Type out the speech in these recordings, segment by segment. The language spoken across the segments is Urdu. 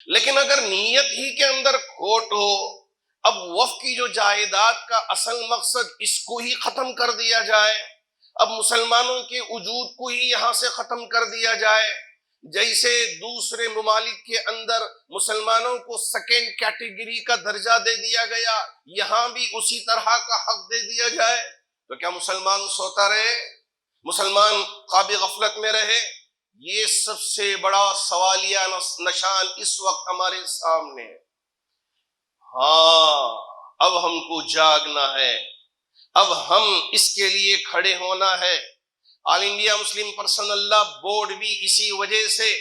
لیکن اگر نیت ہی کے اندر کھوٹ ہو، اب وقف کی جو جائیداد کا اصل مقصد اس کو ہی ختم کر دیا جائے، اب مسلمانوں کے وجود کو ہی یہاں سے ختم کر دیا جائے، جیسے دوسرے ممالک کے اندر مسلمانوں کو سیکنڈ کیٹیگری کا درجہ دے دیا گیا، یہاں بھی اسی طرح کا حق دے دیا جائے، تو کیا مسلمان سوتا رہے؟ مسلمان خواب غفلت میں رہے؟ یہ سب سے بڑا سوالیہ نشان اس وقت ہمارے سامنے ہے۔ ہاں، اب ہم کو جاگنا ہے، اب ہم اس کے لیے کھڑے ہونا ہے۔ آل انڈیا مسلم پرسنل لا بورڈ بھی اسی وجہ سے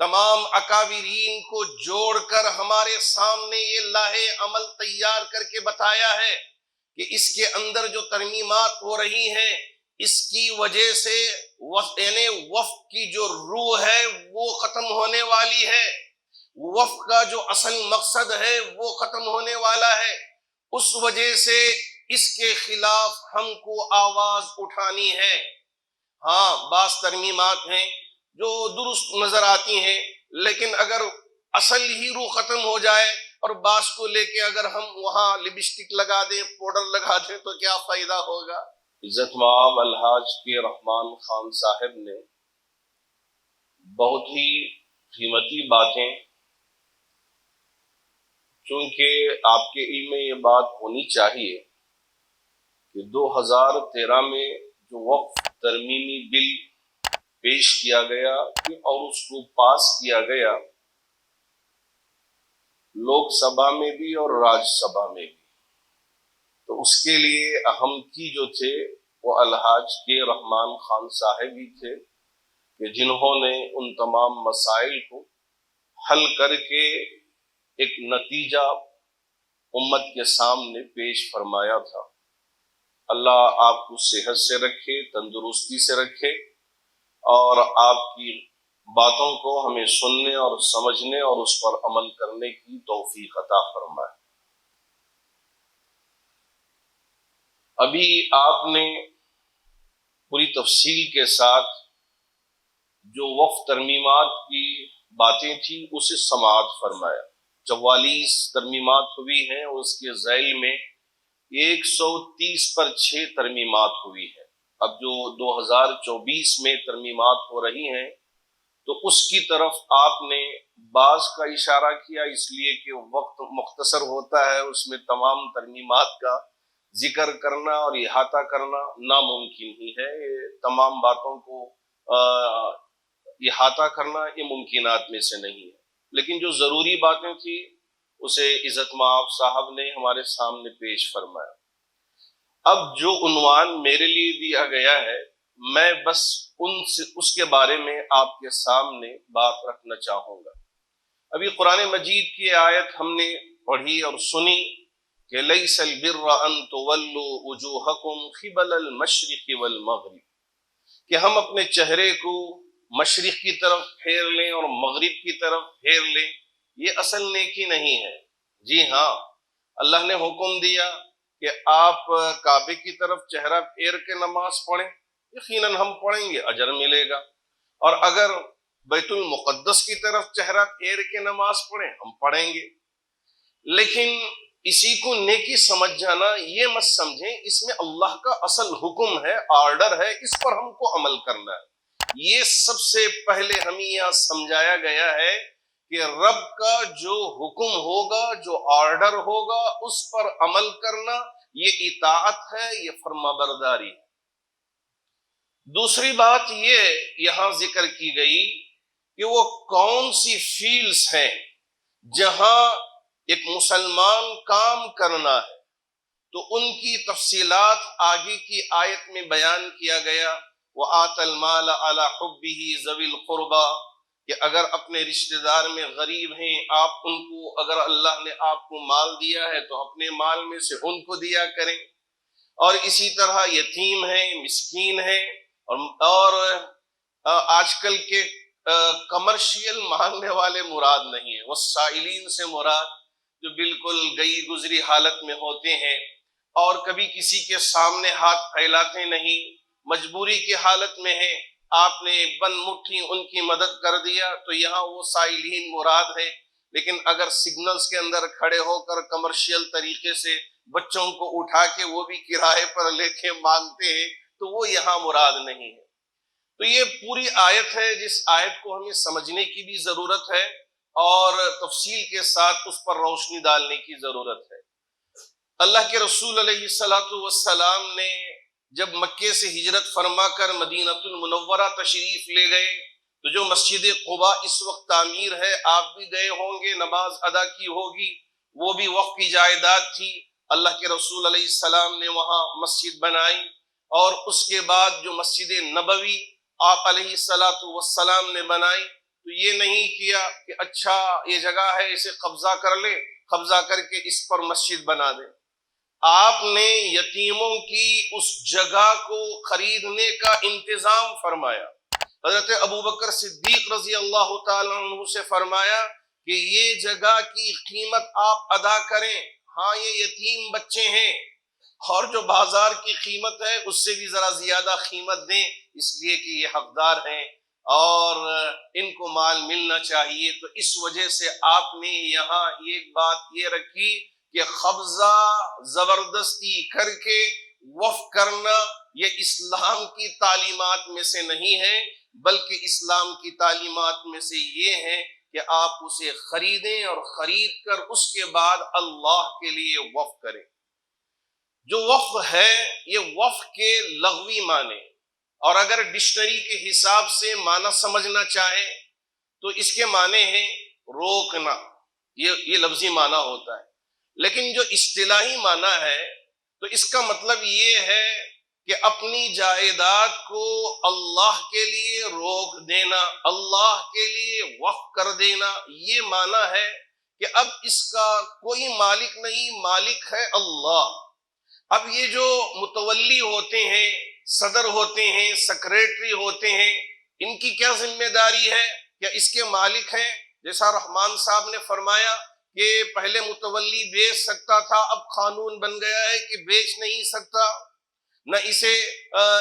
تمام اکابرین کو جوڑ کر ہمارے سامنے یہ لاہے عمل تیار کر کے بتایا ہے کہ اس کے اندر جو ترمیمات ہو رہی ہیں، اس کی وجہ سے یعنی وفق کی جو روح ہے وہ ختم ہونے والی ہے، وفق کا جو اصل مقصد ہے وہ ختم ہونے والا ہے۔ اس وجہ سے اس کے خلاف ہم کو آواز اٹھانی ہے۔ ہاں، بعض ترمیمات ہیں جو درست نظر آتی ہیں، لیکن اگر اصل ہی روح ختم ہو جائے اور بعض کو لے کے اگر ہم وہاں لپسٹک لگا دیں، پاؤڈر لگا دیں، تو کیا فائدہ ہوگا؟ عزت مآب الحاج کے رحمان خان صاحب نے بہت ہی قیمتی باتیں، چونکہ آپ کے علم میں یہ بات ہونی چاہیے کہ 2013 میں جو وقف ترمیمی بل پیش کیا گیا اور اس کو پاس کیا گیا، لوک سبھا میں بھی اور راج سبھا میں بھی، تو اس کے لیے اہم کی جو تھے وہ الحاج کے رحمان خان صاحب ہی تھے، کہ جنہوں نے ان تمام مسائل کو حل کر کے ایک نتیجہ امت کے سامنے پیش فرمایا تھا۔ اللہ آپ کو صحت سے رکھے، تندرستی سے رکھے، اور آپ کی باتوں کو ہمیں سننے اور سمجھنے اور اس پر عمل کرنے کی توفیق عطا فرمائے۔ ابھی آپ نے پوری تفصیل کے ساتھ جو وقف ترمیمات کی باتیں تھیں اسے سماعت فرمایا۔ 44 ترمیمات ہوئی ہیں، اور اس کے ذیل میں 130 پر 6 ترمیمات ہوئی ہیں۔ اب جو 2024 میں ترمیمات ہو رہی ہیں تو اس کی طرف آپ نے بعض کا اشارہ کیا، اس لیے کہ وقت مختصر ہوتا ہے، اس میں تمام ترمیمات کا ذکر کرنا اور احاطہ کرنا ناممکن ہی ہے۔ تمام باتوں کو احاطہ کرنا یہ ممکنات میں سے نہیں ہے، لیکن جو ضروری باتیں تھیں اسے عزت مآب صاحب نے ہمارے سامنے پیش فرمایا۔ اب جو عنوان میرے لیے دیا گیا ہے، میں بس اس کے بارے میں آپ کے سامنے بات رکھنا چاہوں گا۔ ابھی قرآن مجید کی آیت ہم نے پڑھی اور سنی کہ لیس البر ان تولوا وجوہکم قبل المشرق والمغرب، کہ ہم اپنے چہرے کو مشرق کی طرف پھیر لیں اور مغرب کی طرف پھیر لیں، یہ اصل نیکی نہیں ہے۔ جی ہاں، اللہ نے حکم دیا کہ آپ کعبے کی طرف چہرہ پھیر کے نماز پڑھیں، یقیناً ہم پڑھیں گے، اجر ملے گا، اور اگر بیت المقدس کی طرف چہرہ پھیر کے نماز پڑھیں ہم پڑھیں گے، لیکن اسی کو نیکی سمجھ جانا یہ مت سمجھیں اس میں اللہ کا اصل حکم ہے، آرڈر ہے، اس پر ہم کو عمل کرنا ہے۔ یہ سب سے پہلے ہمیں یہاں سمجھایا گیا ہے کہ رب کا جو حکم ہوگا، جو آرڈر ہوگا، اس پر عمل کرنا یہ اطاعت ہے، یہ فرما برداری ہے۔ دوسری بات یہ یہاں ذکر کی گئی کہ وہ کون سی فیلڈز ہیں جہاں ایک مسلمان کام کرنا ہے، تو ان کی تفصیلات آگے کی آیت میں بیان کیا گیا۔ وَآتَ الْمَالَ عَلَى حُبِّهِ ذَوِي الْقُرْبَى، کہ اگر اپنے رشتہ دار میں غریب ہیں، آپ ان کو، اگر اللہ نے آپ کو مال دیا ہے تو اپنے مال میں سے ان کو دیا کریں، اور اسی طرح یتیم ہیں، مسکین ہیں، اور آج کل کے کمرشیل مانگنے والے مراد نہیں ہیں، والسائلین سے مراد جو بالکل گئی گزری حالت میں ہوتے ہیں اور کبھی کسی کے سامنے ہاتھ پھیلاتے نہیں، مجبوری کی حالت میں ہیں، آپ نے بن مٹھی ان کی مدد کر دیا، تو یہاں وہ سائلین مراد ہے۔ لیکن اگر سگنلز کے اندر کھڑے ہو کر کمرشل طریقے سے بچوں کو اٹھا کے وہ بھی کرائے پر لے کے مانگتے ہیں تو وہ یہاں مراد نہیں ہے۔ تو یہ پوری آیت ہے جس آیت کو ہمیں سمجھنے کی بھی ضرورت ہے اور تفصیل کے ساتھ اس پر روشنی ڈالنے کی ضرورت ہے۔ اللہ کے رسول علیہ الصلوۃ والسلام نے جب مکے سے ہجرت فرما کر مدینہ المنورہ تشریف لے گئے تو جو مسجد قباء اس وقت تعمیر ہے، آپ بھی گئے ہوں گے، نماز ادا کی ہوگی، وہ بھی وقف کی جائیداد تھی۔ اللہ کے رسول علیہ السلام نے وہاں مسجد بنائی، اور اس کے بعد جو مسجد نبوی آپ علیہ السلام نے بنائی تو یہ نہیں کیا کہ اچھا یہ جگہ ہے اسے قبضہ کر لیں، قبضہ کر کے اس پر مسجد بنا دیں۔ آپ نے یتیموں کی اس جگہ کو خریدنے کا انتظام فرمایا۔ حضرت ابوبکر صدیق رضی اللہ تعالیٰ عنہ سے فرمایا کہ یہ جگہ کی قیمت آپ ادا کریں، ہاں یہ یتیم بچے ہیں، اور جو بازار کی قیمت ہے اس سے بھی ذرا زیادہ قیمت دیں، اس لیے کہ یہ حقدار ہیں اور ان کو مال ملنا چاہیے۔ تو اس وجہ سے آپ نے یہاں ایک بات یہ رکھی کہ قبضہ زبردستی کر کے وقف کرنا یہ اسلام کی تعلیمات میں سے نہیں ہے، بلکہ اسلام کی تعلیمات میں سے یہ ہے کہ آپ اسے خریدیں اور خرید کر اس کے بعد اللہ کے لیے وقف کریں۔ جو وقف ہے یہ وقف کے لغوی معنی، اور اگر ڈکشنری کے حساب سے معنی سمجھنا چاہیں تو اس کے معنی ہیں روکنا، یہ لفظی معنی ہوتا ہے۔ لیکن جو اصطلاحی معنی ہے تو اس کا مطلب یہ ہے کہ اپنی جائیداد کو اللہ کے لیے روک دینا، اللہ کے لیے وقف کر دینا، یہ معنی ہے کہ اب اس کا کوئی مالک نہیں، مالک ہے اللہ۔ اب یہ جو متولی ہوتے ہیں، صدر ہوتے ہیں، سیکریٹری ہوتے ہیں، ان کی کیا ذمہ داری ہے؟ کیا اس کے مالک ہیں؟ جیسا رحمان صاحب نے فرمایا کہ پہلے متولی بیچ سکتا تھا، اب قانون بن گیا ہے کہ بیچ نہیں سکتا، نہ اسے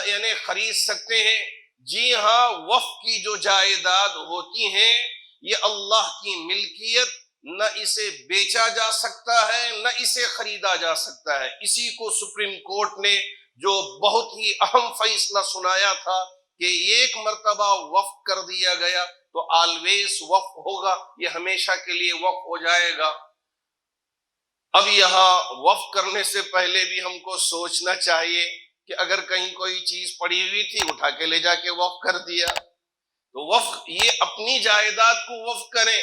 یعنی خرید سکتے ہیں۔ جی ہاں، وقف کی جو جائیداد ہوتی ہیں یہ اللہ کی ملکیت، نہ اسے بیچا جا سکتا ہے نہ اسے خریدا جا سکتا ہے۔ اسی کو سپریم کورٹ نے جو بہت ہی اہم فیصلہ سنایا تھا کہ ایک مرتبہ وقف کر دیا گیا تو آلویز وقف ہوگا، یہ ہمیشہ کے لیے وقف ہو جائے گا۔ اب یہاں وقف کرنے سے پہلے بھی ہم کو سوچنا چاہیے کہ اگر کہیں کوئی چیز پڑی ہوئی تھی اٹھا کے لے جا کے وقف کر دیا، تو وقف یہ اپنی جائیداد کو وقف کریں،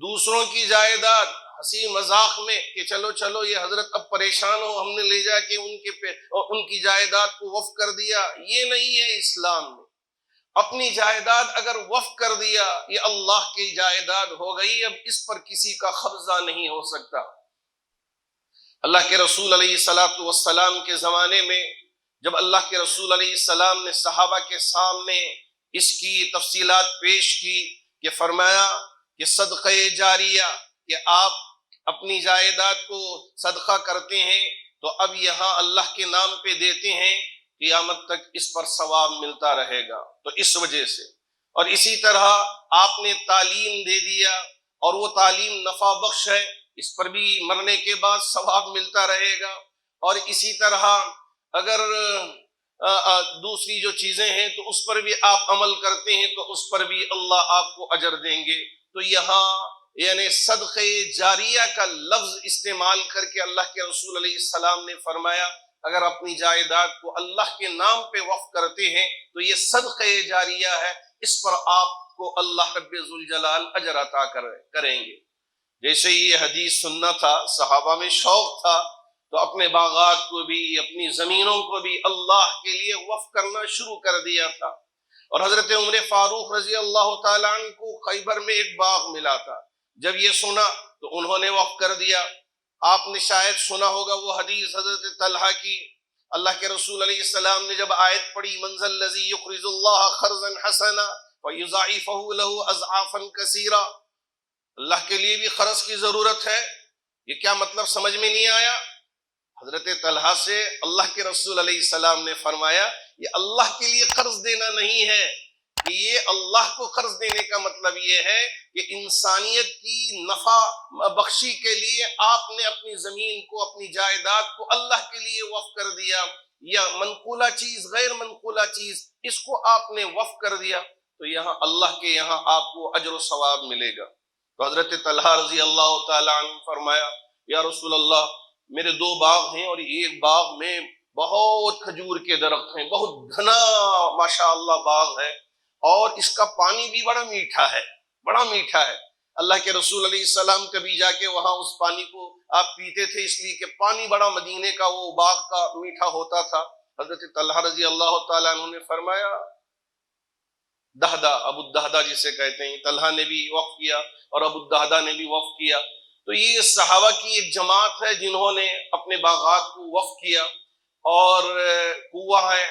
دوسروں کی جائیداد ہنسی مذاق میں کہ چلو یہ حضرت اب پریشان ہو، ہم نے لے جا کے ان کی جائیداد کو وقف کر دیا، یہ نہیں ہے اسلام میں۔ اپنی جائیداد اگر وقف کر دیا یہ اللہ کی جائیداد ہو گئی، اب اس پر کسی کا قبضہ نہیں ہو سکتا۔ اللہ کے رسول علیہ السلام کے زمانے میں جب اللہ کے رسول علیہ السلام نے صحابہ کے سامنے اس کی تفصیلات پیش کی کہ فرمایا کہ صدقہ جاریہ، کہ آپ اپنی جائیداد کو صدقہ کرتے ہیں تو اب یہاں اللہ کے نام پہ دیتے ہیں، قیامت تک اس پر ثواب ملتا رہے گا۔ تو اس وجہ سے، اور اسی طرح آپ نے تعلیم دے دیا اور وہ تعلیم نفع بخش ہے، اس پر بھی مرنے کے بعد ثواب ملتا رہے گا۔ اور اسی طرح اگر دوسری جو چیزیں ہیں تو اس پر بھی آپ عمل کرتے ہیں تو اس پر بھی اللہ آپ کو اجر دیں گے۔ تو یہاں یعنی صدقہ جاریہ کا لفظ استعمال کر کے اللہ کے رسول علیہ السلام نے فرمایا اگر اپنی جائیداد کو اللہ کے نام پہ وقف کرتے ہیں تو یہ صدقہ جاریہ ہے، اس پر آپ کو اللہ رب ذوالجلال اجر عطا کریں گے۔ جیسے یہ حدیث سننا تھا، صحابہ میں شوق تھا تو اپنے باغات کو بھی اپنی زمینوں کو بھی اللہ کے لیے وقف کرنا شروع کر دیا تھا۔ اور حضرت عمر فاروق رضی اللہ تعالیٰ عنہ کو خیبر میں ایک باغ ملا تھا، جب یہ سنا تو انہوں نے وقف کر دیا۔ آپ نے شاید سنا ہوگا وہ حدیث حضرت طلحہ کی، اللہ کے رسول علیہ السلام نے جب آیت پڑھی من ذا الذی یقرض اللہ قرضا حسنا فیضاعفہ لہ اضعافا کثیرا، اللہ کے لیے بھی قرض کی ضرورت ہے، یہ کیا مطلب سمجھ میں نہیں آیا؟ حضرت طلحہ سے اللہ کے رسول علیہ السلام نے فرمایا یہ اللہ کے لیے قرض دینا نہیں ہے، کہ یہ اللہ کو قرض دینے کا مطلب یہ ہے کہ انسانیت کی نفع بخشی کے لیے آپ نے اپنی زمین کو، اپنی جائیداد کو اللہ کے لیے وقف کر دیا، یا منقولہ چیز، غیر منقولہ چیز، اس کو آپ نے وقف کر دیا، تو یہاں اللہ کے یہاں آپ کو اجر و ثواب ملے گا۔ تو حضرت طلحہ رضی اللہ تعالیٰ عنہ فرمایا، یا رسول اللہ، میرے 2 باغ ہیں اور ایک باغ میں بہت کھجور کے درخت ہیں، بہت گھنا ماشاءاللہ باغ ہے، اور اس کا پانی بھی بڑا میٹھا ہے، بڑا میٹھا ہے۔ اللہ کے رسول علیہ السلام کبھی جا کے وہاں اس پانی کو آپ پیتے تھے، اس لیے کہ پانی بڑا مدینے کا وہ باغ کا میٹھا ہوتا تھا۔ حضرت طلحہ رضی اللہ تعالیٰ عنہ نے فرمایا، دہدہ، ابو الدہدہ جسے کہتے ہیں، طلحہ نے بھی وقف کیا اور ابو الدہدہ نے بھی وقف کیا۔ تو یہ صحابہ کی ایک جماعت ہے جنہوں نے اپنے باغات کو وقف کیا، اور کنواں ہے،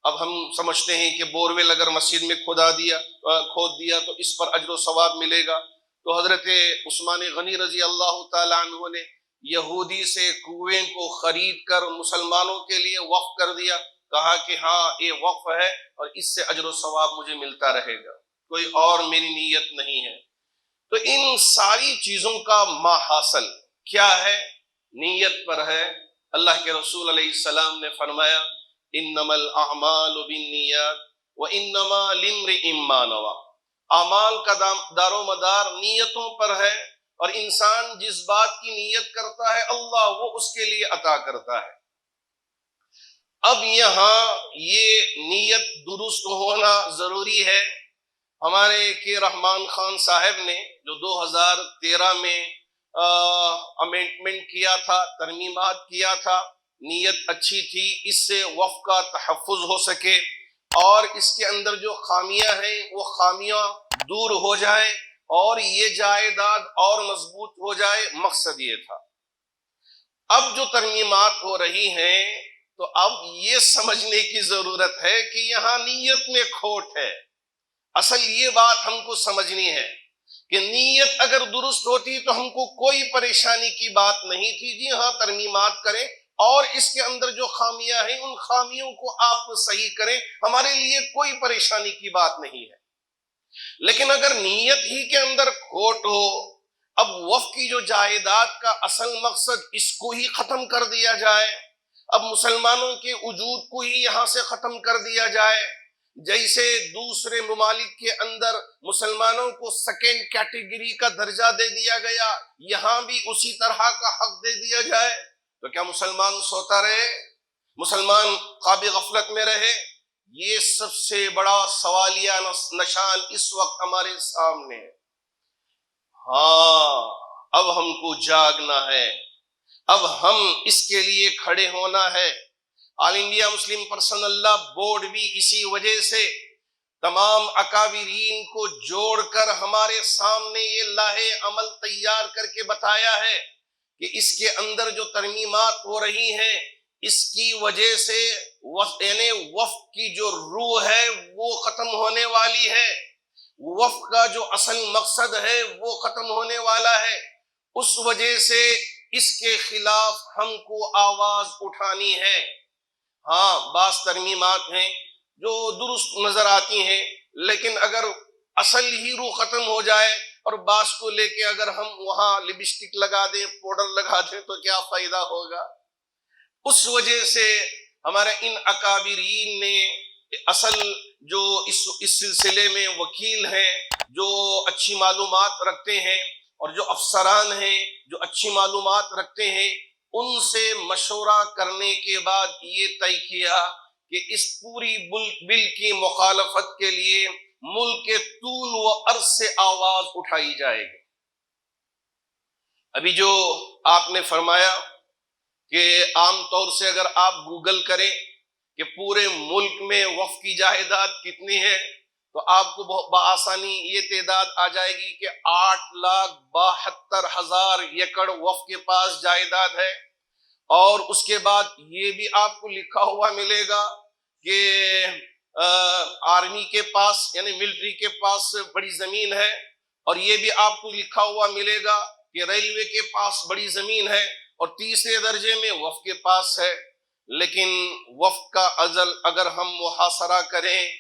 اب ہم سمجھتے ہیں کہ بورویل اگر مسجد میں کھود دیا تو اس پر اجر و ثواب ملے گا۔ تو حضرت عثمان غنی رضی اللہ تعالیٰ عنہ نے یہودی سے کنویں کو خرید کر مسلمانوں کے لیے وقف کر دیا، کہا کہ ہاں یہ وقف ہے اور اس سے اجر و ثواب مجھے ملتا رہے گا، کوئی اور میری نیت نہیں ہے۔ تو ان ساری چیزوں کا ماحصل کیا ہے؟ نیت پر ہے۔ اللہ کے رسول علیہ السلام نے فرمایا، انما الاعمال بالنیات وانما لامرئ ما نوى، اعمال کا دار و مدار نیتوں پر ہے، اور انسان جس بات کی نیت کرتا ہے اللہ وہ اس کے لیے عطا کرتا ہے۔ اب یہاں یہ نیت درست ہونا ضروری ہے۔ ہمارے کے رحمان خان صاحب نے جو 2013 میں امینڈمنٹ کیا تھا، ترمیمات کیا تھا، نیت اچھی تھی، اس سے وقف کا تحفظ ہو سکے اور اس کے اندر جو خامیاں ہیں وہ خامیاں دور ہو جائیں اور یہ جائیداد اور مضبوط ہو جائے، مقصد یہ تھا۔ اب جو ترمیمات ہو رہی ہیں تو اب یہ سمجھنے کی ضرورت ہے کہ یہاں نیت میں کھوٹ ہے۔ اصل یہ بات ہم کو سمجھنی ہے کہ نیت اگر درست ہوتی تو ہم کو کوئی پریشانی کی بات نہیں تھی۔ جی ہاں، ترمیمات کریں اور اس کے اندر جو خامیاں ہیں ان خامیوں کو آپ صحیح کریں، ہمارے لیے کوئی پریشانی کی بات نہیں ہے۔ لیکن اگر نیت ہی کے اندر کھوٹ ہو، اب وقف کی جو جائیداد کا اصل مقصد اس کو ہی ختم کر دیا جائے، اب مسلمانوں کے وجود کو ہی یہاں سے ختم کر دیا جائے، جیسے دوسرے ممالک کے اندر مسلمانوں کو سیکنڈ کیٹیگری کا درجہ دے دیا گیا، یہاں بھی اسی طرح کا حق دے دیا جائے، تو کیا مسلمان سوتا رہے؟ مسلمان خواب غفلت میں رہے؟ یہ سب سے بڑا سوالیہ نشان اس وقت ہمارے سامنے ہے۔ ہاں، اب ہم کو جاگنا ہے، اب ہم اس کے لیے کھڑے ہونا ہے۔ آل انڈیا مسلم پرسنل لا بورڈ بھی اسی وجہ سے تمام اکابرین کو جوڑ کر ہمارے سامنے یہ لاہے عمل تیار کر کے بتایا ہے کہ اس کے اندر جو ترمیمات ہو رہی ہیں اس کی وجہ سے یعنی وفق کی جو روح ہے وہ ختم ہونے والی ہے، وفق کا جو اصل مقصد ہے وہ ختم ہونے والا ہے۔ اس وجہ سے اس کے خلاف ہم کو آواز اٹھانی ہے۔ ہاں، بعض ترمیمات ہیں جو درست نظر آتی ہیں، لیکن اگر اصل ہی روح ختم ہو جائے اور بعض کو لے کے اگر ہم وہاں لپسٹک لگا دیں، پاؤڈر لگا دیں تو کیا فائدہ ہوگا؟ اس وجہ سے ہمارے ان اکابرین نے اصل جو اس سلسلے میں وکیل ہیں، جو اچھی معلومات رکھتے ہیں، اور جو افسران ہیں جو اچھی معلومات رکھتے ہیں، ان سے مشورہ کرنے کے بعد یہ طے کیا کہ اس پوری بل کی مخالفت کے لیے ملک کے طول و عرض سے آواز اٹھائی جائے گی۔ ابھی جو آپ نے فرمایا کہ عام طور سے اگر آپ گوگل کریں کہ پورے ملک میں وقف کی جائیداد کتنی ہے تو آپ کو بآسانی یہ تعداد آ جائے گی کہ 8,72,000 ایکڑ وقف کے پاس جائیداد ہے۔ اور اس کے بعد یہ بھی آپ کو لکھا ہوا ملے گا کہ آرمی کے پاس یعنی ملٹری کے پاس بڑی زمین ہے، اور یہ بھی آپ کو لکھا ہوا ملے گا کہ ریلوے کے پاس بڑی زمین ہے، اور تیسرے درجے میں وقف کے پاس ہے۔ لیکن وقف کا اگر ہم محاصرہ کریں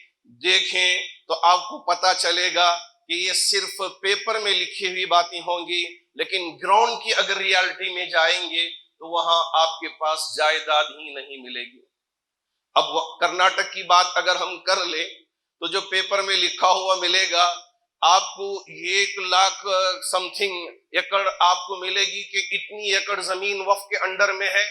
دیکھیں تو آپ کو پتا چلے گا کہ یہ صرف پیپر میں لکھی ہوئی باتیں ہوں گی، لیکن گراؤنڈ کی اگر ریالٹی میں جائیں گے تو وہاں آپ کے پاس جائیداد ہی نہیں ملے گی۔ اب کرناٹک کی بات اگر ہم کر لیں تو جو پیپر میں لکھا ہوا ملے گا آپ کو 1,00,000 سم تھنگ ایکڑ آپ کو ملے گی کہ اتنی ایکڑ زمین وقف کے انڈر میں ہے،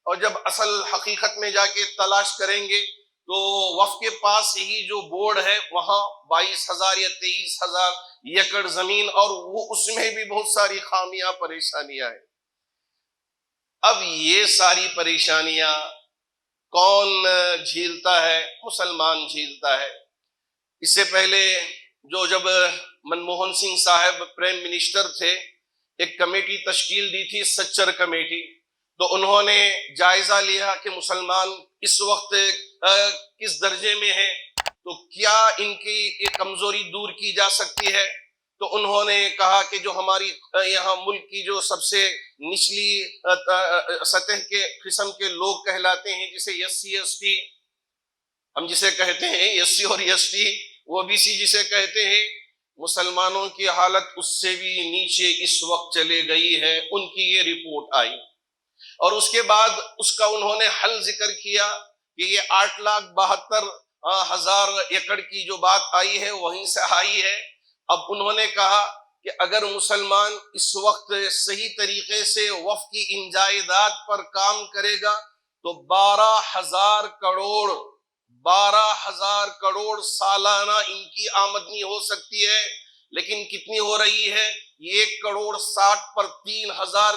اور جب اصل حقیقت میں جا کے تلاش کریں گے تو وقف کے پاس ہی جو بورڈ ہے وہاں 22,000 یا 23,000 ایکڑ زمین، اور وہ اس میں بھی بہت ساری خامیاں پریشانیاں ہیں۔ اب یہ ساری پریشانیاں کون جھیلتا ہے؟ مسلمان جھیلتا ہے۔ اس سے پہلے جب منموہن سنگھ صاحب پرائم منسٹر تھے، ایک کمیٹی تشکیل دی تھی، سچر کمیٹی، تو انہوں نے جائزہ لیا کہ مسلمان اس وقت کس درجے میں ہیں، تو کیا ان کی یہ کمزوری دور کی جا سکتی ہے۔ تو انہوں نے کہا کہ جو ہماری یہاں ملک کی جو سب سے نچلی سطح کے قسم کے لوگ کہلاتے ہیں، جسے ایس سی ایس ٹی ہم جسے کہتے ہیں، ایس سی اور ایس ٹی، وہ بی سی جسے کہتے ہیں، مسلمانوں کی حالت اس سے بھی نیچے اس وقت چلے گئی ہے۔ ان کی یہ رپورٹ آئی اور اس کے بعد اس کا انہوں نے حل ذکر کیا کہ یہ 8,72,000 ایکڑ کی جو بات آئی ہے وہیں سے آئی ہے۔ اب انہوں نے کہا کہ اگر مسلمان اس وقت صحیح طریقے سے وقف کی ان جائیداد پر کام کرے گا تو 12,000 کروڑ سالانہ ان کی آمدنی ہو سکتی ہے۔ لیکن کتنی ہو رہی ہے؟ 1,60,00,000 پر 3,000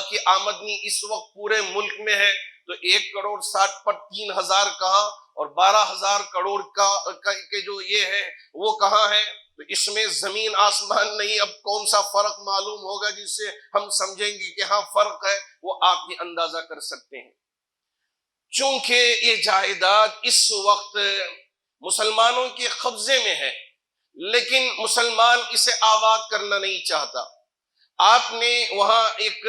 کی آمدنی اس وقت پورے ملک میں ہے، تو 1,60,00,000 پر 3,000 کہاں، اور 12,000 کروڑ کے جو یہ ہے وہ کہاں ہے؟ تو اس میں زمین آسمان نہیں۔ اب کون سا فرق معلوم ہوگا جس سے ہم سمجھیں گے کہ ہاں فرق ہے، وہ آپ بھی اندازہ کر سکتے ہیں۔ چونکہ یہ جائیداد اس وقت مسلمانوں کے قبضے میں ہے، لیکن مسلمان اسے آباد کرنا نہیں چاہتا۔ آپ نے وہاں ایک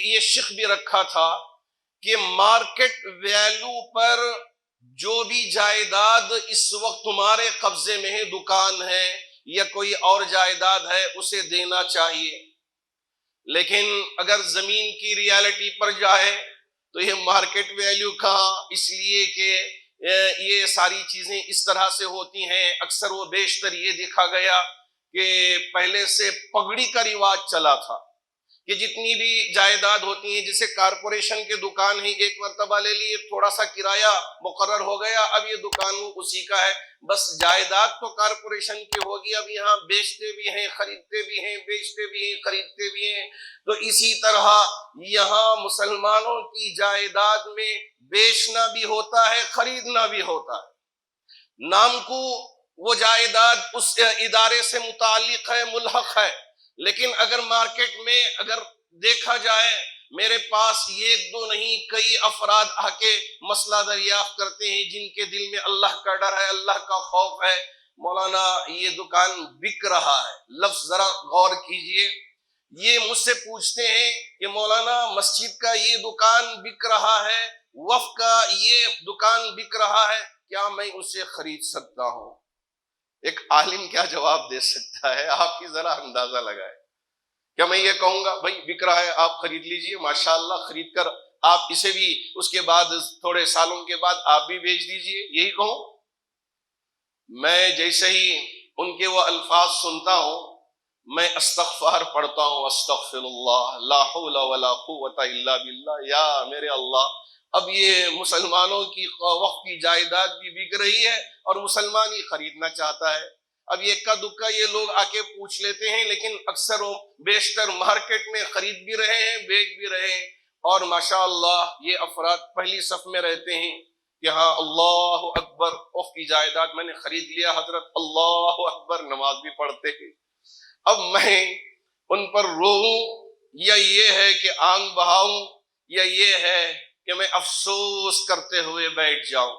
یہ شق بھی رکھا تھا کہ مارکیٹ ویلیو پر جو بھی جائیداد اس وقت تمہارے قبضے میں ہے، دکان ہے یا کوئی اور جائیداد ہے، اسے دینا چاہیے۔ لیکن اگر زمین کی ریالٹی پر جائے تو یہ مارکیٹ ویلیو کہاں، اس لیے کہ یہ ساری چیزیں اس طرح سے ہوتی ہیں۔ اکثر و بیشتر یہ دیکھا گیا کہ پہلے سے پگڑی کا رواج چلا تھا کہ جتنی بھی جائیداد ہوتی ہیں، جیسے کارپوریشن کے دکان ہی ایک مرتبہ لے لیے، تھوڑا سا کرایہ مقرر ہو گیا، اب یہ دکان اسی کا ہے، بس جائیداد تو کارپوریشن کی ہوگی، اب یہاں بیچتے بھی ہیں، خریدتے بھی ہیں، بیچتے بھی ہیں، خریدتے بھی ہیں۔ تو اسی طرح یہاں مسلمانوں کی جائیداد میں بیچنا بھی ہوتا ہے، خریدنا بھی ہوتا ہے۔ نام کو وہ جائیداد اس ادارے سے متعلق ہے، ملحق ہے، لیکن اگر مارکیٹ میں اگر دیکھا جائے، میرے پاس ایک دو نہیں کئی افراد آ کے مسئلہ دریافت کرتے ہیں جن کے دل میں اللہ کا ڈر ہے، اللہ کا خوف ہے، مولانا یہ دکان بک رہا ہے۔ لفظ ذرا غور کیجئے، یہ مجھ سے پوچھتے ہیں کہ مولانا مسجد کا یہ دکان بک رہا ہے، وقف کا یہ دکان بک رہا ہے، کیا میں اسے خرید سکتا ہوں؟ ایک عالم کیا جواب دے سکتا ہے؟ آپ کی ذرا اندازہ لگائے۔ کیا میں یہ کہوں گا بھائی بک رہا ہے آپ خرید لیجئے، ماشاءاللہ، خرید کر آپ اسے بھی اس کے بعد تھوڑے سالوں کے بعد آپ بھی بیچ دیجئے، یہی کہوں؟ میں جیسے ہی ان کے وہ الفاظ سنتا ہوں میں استغفار پڑھتا ہوں، استغفر اللہ، لا حول ولا قوت الا باللہ، یا میرے اللہ، اب یہ مسلمانوں کی وقف کی جائیداد بھی بک رہی ہے اور مسلمان ہی خریدنا چاہتا ہے۔ اب یہ اکا دکا یہ لوگ آ کے پوچھ لیتے ہیں، لیکن اکثر و بیشتر مارکیٹ میں خرید بھی رہے ہیں، بیچ بھی رہے ہیں، اور ماشاءاللہ یہ افراد پہلی صف میں رہتے ہیں کہ ہاں اللہ اکبر، وقف کی جائیداد میں نے خرید لیا حضرت، اللہ اکبر، نماز بھی پڑھتے ہیں۔ اب میں ان پر روؤں یا یہ ہے کہ آنکھ بہاؤں، یا یہ ہے کہ میں افسوس کرتے ہوئے بیٹھ جاؤں؟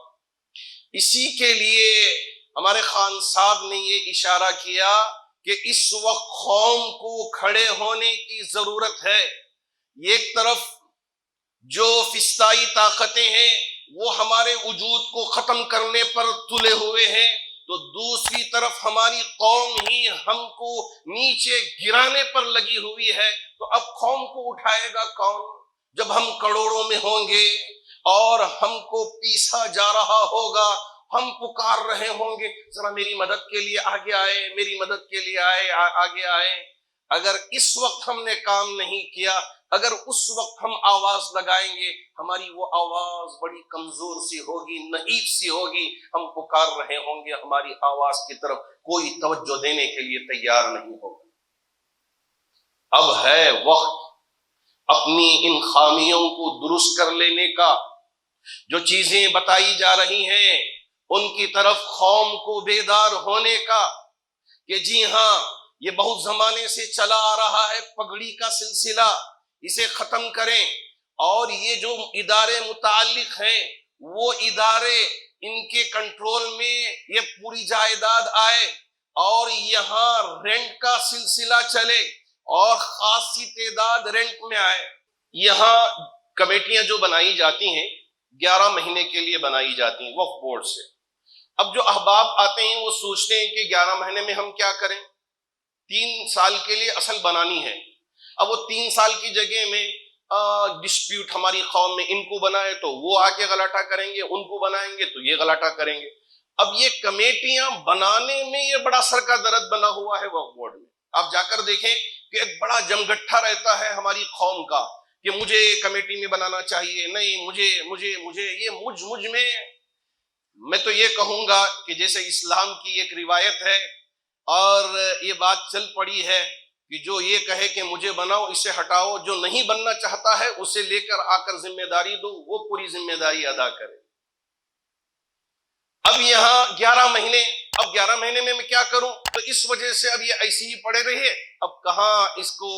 اسی کے لیے ہمارے خان صاحب نے یہ اشارہ کیا کہ اس وقت قوم کو کھڑے ہونے کی ضرورت ہے۔ ایک طرف جو فسطائی طاقتیں ہیں وہ ہمارے وجود کو ختم کرنے پر تلے ہوئے ہیں، تو دوسری طرف ہماری قوم ہی ہم کو نیچے گرانے پر لگی ہوئی ہے، تو اب قوم کو اٹھائے گا کون؟ جب ہم کروڑوں میں ہوں گے اور ہم کو پیسا جا رہا ہوگا، ہم پکار رہے ہوں گے ذرا میری مدد کے لیے آگے آئے، میری مدد کے لیے آگے آئے۔ اگر اس وقت ہم نے کام نہیں کیا، اگر اس وقت ہم آواز لگائیں گے، ہماری وہ آواز بڑی کمزور سی ہوگی، نحیف سی ہوگی، ہم پکار رہے ہوں گے، ہماری آواز کی طرف کوئی توجہ دینے کے لیے تیار نہیں ہوگا۔ اب ہے وقت اپنی ان خامیوں کو درست کر لینے کا۔ جو چیزیں بتائی جا رہی ہیں ان کی طرف قوم کو بیدار ہونے کا، کہ جی ہاں یہ بہت زمانے سے چلا آ رہا ہے پگڑی کا سلسلہ، اسے ختم کریں، اور یہ جو ادارے متعلق ہیں وہ ادارے ان کے کنٹرول میں یہ پوری جائیداد آئے، اور یہاں رینٹ کا سلسلہ چلے اور خاصی تعداد رینٹ میں آئے۔ یہاں کمیٹیاں جو بنائی جاتی ہیں 11 مہینے کے لیے بنائی جاتی ہیں وقف بورڈ سے۔ اب جو احباب آتے ہیں وہ سوچتے ہیں کہ 11 مہینے میں ہم کیا کریں، 3 سال کے لیے اصل بنانی ہے۔ اب وہ 3 سال کی جگہ میں ڈسپیوٹ ہماری قوم میں ان کو بنائے تو وہ آ کے غلاٹہ کریں گے، ان کو بنائیں گے تو یہ غلاٹہ کریں گے۔ اب یہ کمیٹیاں بنانے میں یہ بڑا سر کا درد بنا ہوا ہے وقف بورڈ میں۔ آپ جا کر دیکھیں کہ ایک بڑا جمگٹھا رہتا ہے ہماری قوم کا کہ مجھے کمیٹی میں بنانا چاہیے، نہیں مجھے یہ مجھ میں تو یہ کہوں گا کہ جیسے اسلام کی ایک روایت ہے اور یہ بات چل پڑی ہے کہ جو یہ کہے کہ مجھے بناؤ اسے ہٹاؤ، جو نہیں بننا چاہتا ہے اسے لے کر آ کر ذمہ داری دو، وہ پوری ذمہ داری ادا کرے۔ اب یہاں 11 مہینے، اب 11 مہینے میں کیا کروں؟ تو اس وجہ سے اب یہ ایسے ہی پڑے رہے، اب کہاں اس کو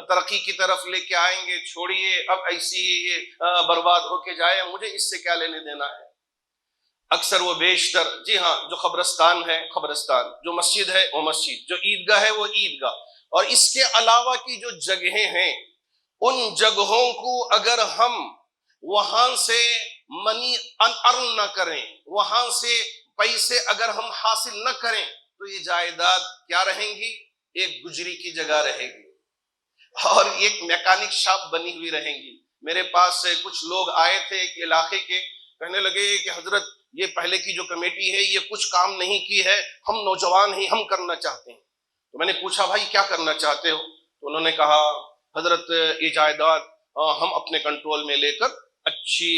ترقی کی طرف لے کے آئیں گے، چھوڑیے اب ایسی ہی یہ برباد ہو کے جائے، مجھے اس سے کیا لینے دینا ہے۔ اکثر وہ بیشتر، جی ہاں، جو قبرستان ہے قبرستان، جو مسجد ہے وہ مسجد، جو عیدگاہ ہے وہ عیدگاہ، اور اس کے علاوہ کی جو جگہیں ہیں ان جگہوں کو اگر ہم وہاں سے منی ارن نہ کریں، وہاں سے پیسے اگر ہم حاصل نہ کریں، تو یہ جائیداد کیا رہیں گی؟ ایک گجری کی جگہ رہے گی اور ایک میکینک شاپ بنی ہوئی رہیں گی۔ میرے پاس کچھ لوگ آئے تھے ایک علاقے کے، کہنے لگے کہ حضرت یہ پہلے کی جو کمیٹی ہے یہ کچھ کام نہیں کی ہے، ہم نوجوان ہیں، ہم کرنا چاہتے ہیں۔ تو میں نے پوچھا بھائی کیا کرنا چاہتے ہو؟ تو انہوں نے کہا حضرت یہ جائیداد ہم اپنے کنٹرول میں لے کر اچھی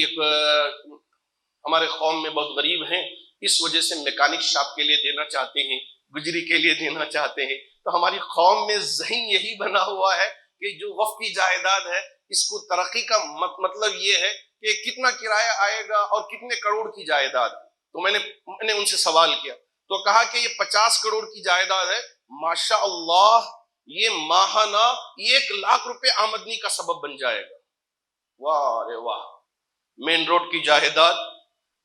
ہمارے قوم میں بہت غریب ہیں، اس وجہ سے میکینک شاپ کے لیے دینا چاہتے ہیں، گجری کے لیے دینا چاہتے ہیں۔ تو ہماری قوم میں ذہن یہی بنا ہوا ہے کہ جو وقف کی جائیداد ہے اس کو ترقی کا مطلب یہ ہے کہ کتنا کرایہ آئے گا اور کتنے کروڑ کی جائیداد۔ تو میں نے ان سے سوال کیا تو کہا کہ یہ 50 کروڑ کی جائیداد ہے، ماشاء اللہ یہ ماہانہ 1 لاکھ روپے آمدنی کا سبب بن جائے گا۔ واہ رے واہ، مین روڈ کی جائیداد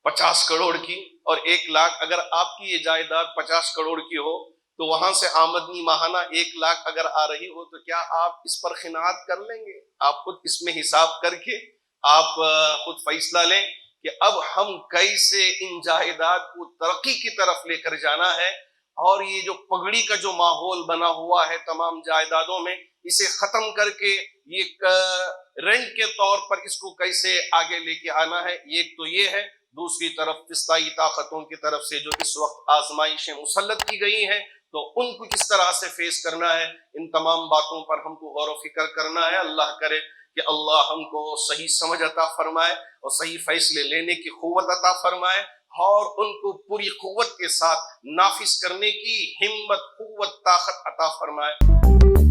50 کروڑ کی اور 1 لاکھ، اگر آپ کی یہ جائیداد 50 کروڑ کی ہو تو وہاں سے آمدنی ماہانہ 1 لاکھ اگر آ رہی ہو تو کیا آپ اس پر قناعت کر لیں گے؟ آپ خود اس میں حساب کر کے آپ خود فیصلہ لیں کہ اب ہم کیسے ان جائیداد کو ترقی کی طرف لے کر جانا ہے، اور یہ جو پگڑی کا جو ماحول بنا ہوا ہے تمام جائیدادوں میں، اسے ختم کر کے یہ رینٹ کے طور پر اس کو کیسے آگے لے کے آنا ہے۔ ایک تو یہ ہے، دوسری طرف فسطائی طاقتوں کی طرف سے جو اس وقت آزمائشیں مسلط کی گئی ہیں تو ان کو کس طرح سے فیس کرنا ہے، ان تمام باتوں پر ہم کو غور و فکر کرنا ہے۔ اللہ کرے کہ اللہ ہم کو صحیح سمجھ عطا فرمائے اور صحیح فیصلے لینے کی قوت عطا فرمائے، اور ان کو پوری قوت کے ساتھ نافذ کرنے کی ہمت، قوت، طاقت عطا فرمائے۔